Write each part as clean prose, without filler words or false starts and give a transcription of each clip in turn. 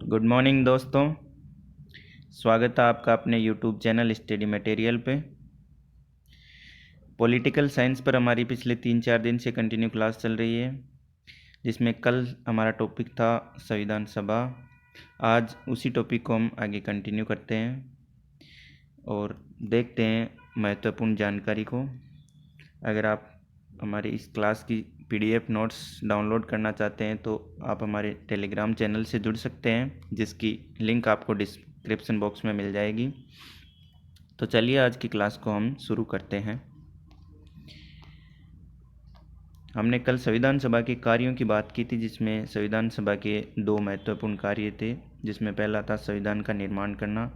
Good morning दोस्तों। स्वागत है आपका अपने यूट्यूब चैनल स्टडी मटेरियल पे। पॉलिटिकल साइंस पर हमारी पिछले 3-4 दिन से कंटिन्यू क्लास चल रही है, जिसमें कल हमारा टॉपिक था संविधान सभा। आज उसी टॉपिक को हम आगे कंटिन्यू करते हैं और देखते हैं महत्वपूर्ण जानकारी को। अगर आप हमारे इस क्लास की PDF नोट्स डाउनलोड करना चाहते हैं तो आप हमारे टेलीग्राम चैनल से जुड़ सकते हैं, जिसकी लिंक आपको डिस्क्रिप्शन बॉक्स में मिल जाएगी। तो चलिए आज की क्लास को हम शुरू करते हैं। हमने कल संविधान सभा के कार्यों की बात की थी, जिसमें संविधान सभा के 2 महत्वपूर्ण कार्य थे, जिसमें पहला था संविधान का निर्माण करना।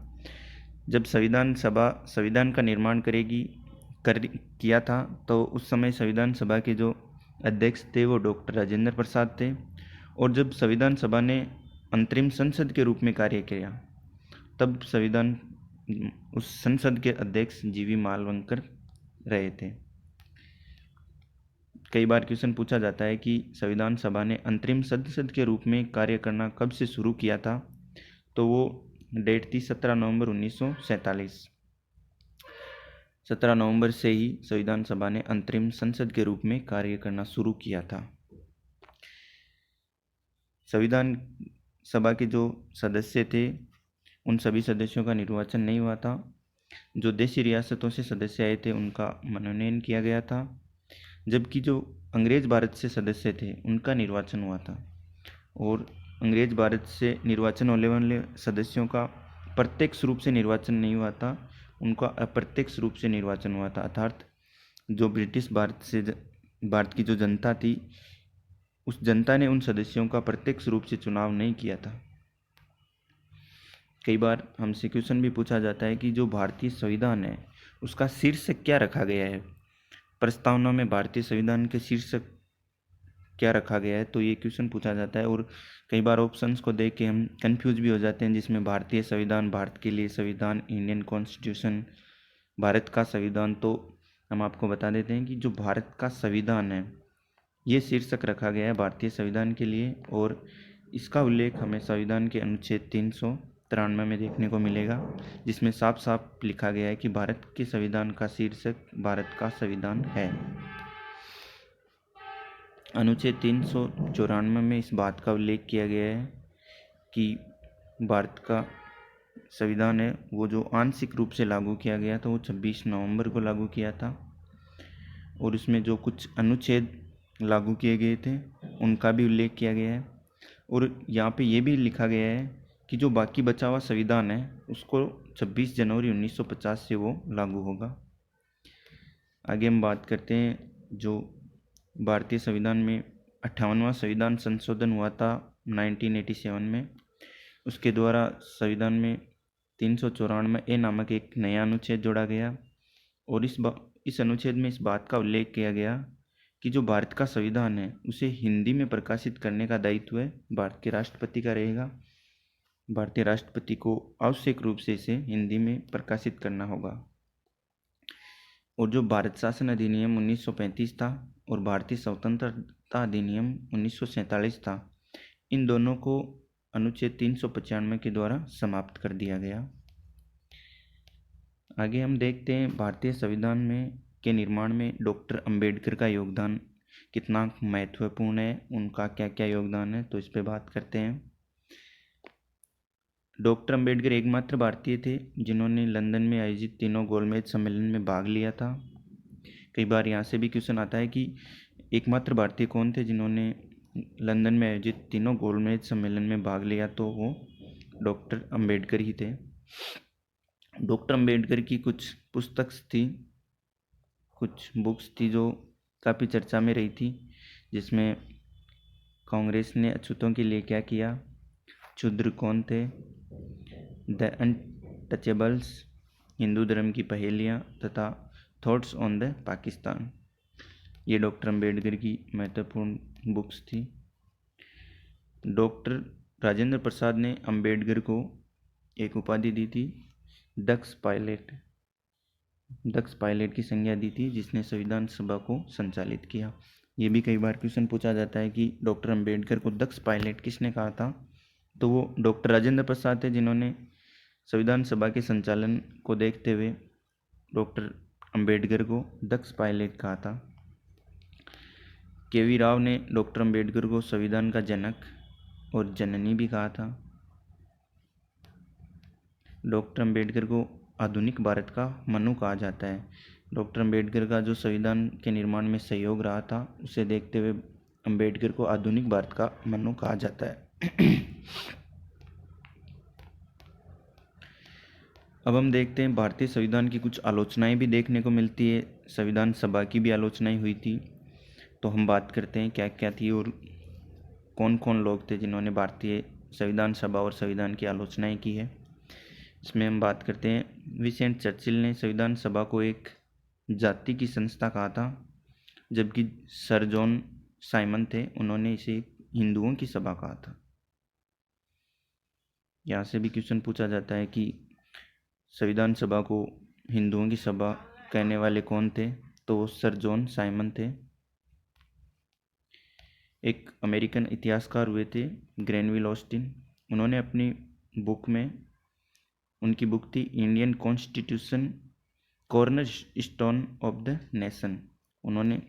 जब संविधान सभा संविधान का निर्माण किया था तो उस समय संविधान सभा के जो अध्यक्ष थे वो डॉक्टर राजेंद्र प्रसाद थे, और जब संविधान सभा ने अंतरिम संसद के रूप में कार्य किया तब उस संसद के अध्यक्ष GV मालवंकर रहे थे। कई बार क्वेश्चन पूछा जाता है कि संविधान सभा ने अंतरिम संसद के रूप में कार्य करना कब से शुरू किया था, तो वो डेट थी 17 नवंबर 1947। 17 नवंबर से ही संविधान सभा ने अंतरिम संसद के रूप में कार्य करना शुरू किया था। संविधान सभा के जो सदस्य थे उन सभी सदस्यों का निर्वाचन नहीं हुआ था। जो देशी रियासतों से सदस्य आए थे उनका मनोनयन किया गया था, जबकि जो अंग्रेज भारत से सदस्य थे उनका निर्वाचन हुआ था। और अंग्रेज भारत से निर्वाचन होने वाले सदस्यों का प्रत्यक्ष रूप से निर्वाचन नहीं हुआ था, उनका अप्रत्यक्ष रूप से निर्वाचन हुआ था। अर्थात जो ब्रिटिश भारत की जो जनता थी, उस जनता ने उन सदस्यों का प्रत्यक्ष रूप से चुनाव नहीं किया था। कई बार हमसे क्वेश्चन भी पूछा जाता है कि जो भारतीय संविधान है उसका शीर्षक क्या रखा गया है। प्रस्तावना में भारतीय संविधान के शीर्षक क्या रखा गया है, तो ये क्वेश्चन पूछा जाता है। और कई बार ऑप्शंस को देख के हम कंफ्यूज भी हो जाते हैं, जिसमें भारतीय संविधान, भारत के लिए संविधान, इंडियन कॉन्स्टिट्यूशन, भारत का संविधान। तो हम आपको बता देते हैं कि जो भारत का संविधान है ये शीर्षक रखा गया है भारतीय संविधान के लिए, और इसका उल्लेख हमें संविधान के अनुच्छेद 393 में देखने को मिलेगा, जिसमें साफ साफ लिखा गया है कि भारत के संविधान का शीर्षक भारत का संविधान है। अनुच्छेद 394 में इस बात का उल्लेख किया गया है कि भारत का संविधान है वो जो आंशिक रूप से लागू किया गया था वो 26 नवंबर को लागू किया था, और उसमें जो कुछ अनुच्छेद लागू किए गए थे उनका भी उल्लेख किया गया है। और यहाँ पे ये भी लिखा गया है कि जो बाकी बचा हुआ संविधान है उसको 26 जनवरी 1950 से वो लागू होगा। आगे हम बात करते हैं जो भारतीय संविधान में 58वां संविधान संशोधन हुआ था 1987 में। उसके द्वारा संविधान में 394A नामक एक नया अनुच्छेद जोड़ा गया, और इस अनुच्छेद में इस बात का उल्लेख किया गया कि जो भारत का संविधान है उसे हिंदी में प्रकाशित करने का दायित्व है भारत के राष्ट्रपति का रहेगा। भारतीय राष्ट्रपति को आवश्यक रूप से इसे हिंदी में प्रकाशित करना होगा। और जो भारत शासन अधिनियम 1935 था और भारतीय स्वतंत्रता अधिनियम 1947 था, इन दोनों को अनुच्छेद 395 के द्वारा समाप्त कर दिया गया। आगे हम देखते हैं भारतीय संविधान के निर्माण में डॉक्टर अंबेडकर का योगदान कितना महत्वपूर्ण है, उनका क्या क्या योगदान है, तो इस पे बात करते हैं। डॉक्टर अंबेडकर एकमात्र भारतीय थे जिन्होंने लंदन में आयोजित तीनों गोलमेज सम्मेलन में भाग लिया था। कई बार यहाँ से भी क्वेश्चन आता है कि एकमात्र भारतीय कौन थे जिन्होंने लंदन में आयोजित तीनों गोलमेज सम्मेलन में भाग लिया, तो वो डॉक्टर अंबेडकर ही थे। डॉक्टर अंबेडकर की कुछ बुक्स थी जो काफ़ी चर्चा में रही थी, जिसमें कांग्रेस ने अछूतों के लिए क्या किया, क्षुद्र कौन थे, द अनटचेबल्स, हिंदू धर्म की पहेलियाँ तथा थॉट्स ऑन द पाकिस्तान, ये डॉक्टर अंबेडकर की महत्वपूर्ण बुक्स थी। डॉक्टर राजेंद्र प्रसाद ने अंबेडकर को एक उपाधि दी थी, दक्ष पायलट की संज्ञा दी थी, जिसने संविधान सभा को संचालित किया। ये भी कई बार क्वेश्चन पूछा जाता है कि डॉक्टर अंबेडकर को दक्ष पायलट किसने कहा था, तो वो डॉक्टर राजेंद्र प्रसाद थे, जिन्होंने संविधान सभा के संचालन को देखते हुए डॉक्टर अंबेडकर को दक्ष पायलट कहा था। के.वी. राव ने डॉक्टर अंबेडकर को संविधान का जनक और जननी भी कहा था। डॉक्टर अंबेडकर को आधुनिक भारत का मनु कहा जाता है। डॉक्टर अंबेडकर का जो संविधान के निर्माण में सहयोग रहा था, उसे देखते हुए अंबेडकर को आधुनिक भारत का मनु कहा जाता है। अब हम देखते हैं भारतीय संविधान की कुछ आलोचनाएं भी देखने को मिलती है। संविधान सभा की भी आलोचनाएं हुई थी, तो हम बात करते हैं क्या क्या थी और कौन कौन लोग थे जिन्होंने भारतीय संविधान सभा और संविधान की आलोचनाएं की है। इसमें हम बात करते हैं, विंस्टन चर्चिल ने संविधान सभा को एक जाति की संस्था कहा था, जबकि सर जॉन साइमन थे, उन्होंने इसे हिंदुओं की सभा कहा था। यहाँ से भी क्वेश्चन पूछा जाता है कि संविधान सभा को हिंदुओं की सभा कहने वाले कौन थे, तो वो सर जॉन साइमन थे। एक अमेरिकन इतिहासकार हुए थे ग्रेनविल ऑस्टिन, उन्होंने अपनी बुक में, उनकी बुक थी Indian constitution corner stone of the nation, उन्होंने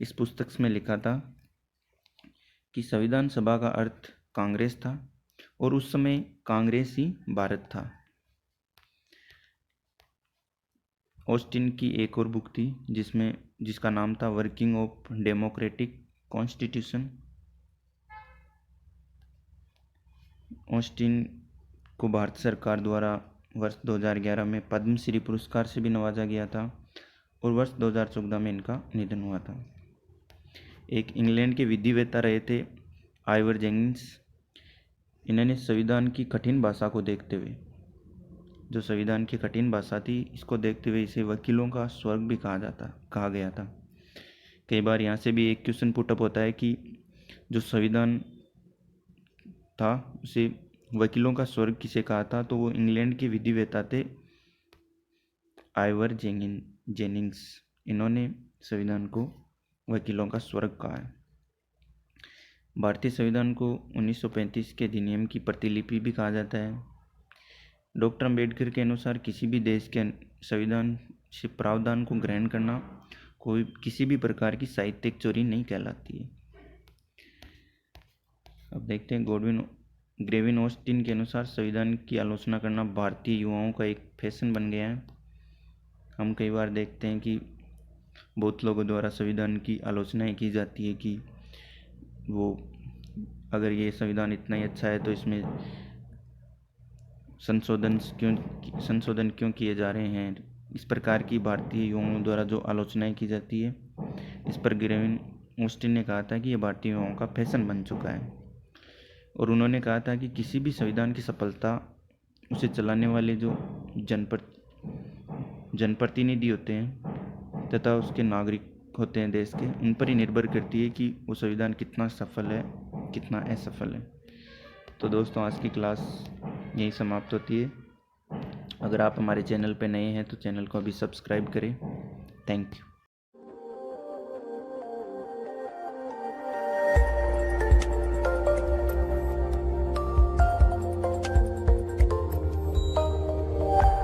इस पुस्तक में लिखा था कि संविधान सभा का अर्थ कांग्रेस था और उस समय कांग्रेस ही भारत था। ऑस्टिन की एक और बुक थी जिसका नाम था working of democratic constitution. Austin को भारत सरकार द्वारा वर्ष 2011 में पद्मश्री पुरस्कार से भी नवाजा गया था और वर्ष 2014 में इनका निधन हुआ था। एक इंग्लैंड के विधिवेत्ता रहे थे आइवर जेनिंग्स, इन्होंने संविधान की कठिन भाषा को देखते हुए, जो संविधान की कठिन भाषा थी, इसको देखते हुए इसे वकीलों का स्वर्ग भी कहा गया था। कई बार यहाँ से भी एक क्वेश्चन पुटअप होता है कि जो संविधान था उसे वकीलों का स्वर्ग किसे कहा था, तो वो इंग्लैंड के विधिवेत्ता थे आइवर जेनिंग्स, इन्होंने संविधान को वकीलों का स्वर्ग कहा है। भारतीय संविधान को 1935 के अधिनियम की प्रतिलिपि भी कहा जाता है। डॉक्टर अंबेडकर के अनुसार किसी भी देश के संविधान से प्रावधान को ग्रहण करना किसी भी प्रकार की साहित्यिक चोरी नहीं कहलाती है। अब देखते हैं ग्रेविन ऑस्टिन के अनुसार संविधान की आलोचना करना भारतीय युवाओं का एक फैशन बन गया है। हम कई बार देखते हैं कि बहुत लोगों द्वारा संविधान की आलोचनाएं की जाती है कि वो अगर ये संविधान इतना ही अच्छा है तो इसमें संशोधन क्यों किए जा रहे हैं। इस प्रकार की भारतीय युवाओं द्वारा जो आलोचनाएं की जाती है, इस पर ग्रेविन ऑस्टिन ने कहा था कि यह भारतीय युवाओं का फैशन बन चुका है और उन्होंने कहा था कि किसी भी संविधान की सफलता उसे चलाने वाले जो जनप्रतिनिधि होते हैं तथा उसके नागरिक होते हैं देश के, उन पर ही निर्भर करती है कि वो संविधान कितना सफल है, कितना असफल है। तो दोस्तों, आज की क्लास यही समाप्त होती है। अगर आप हमारे चैनल पर नए हैं तो चैनल को अभी सब्सक्राइब करें। Thank you.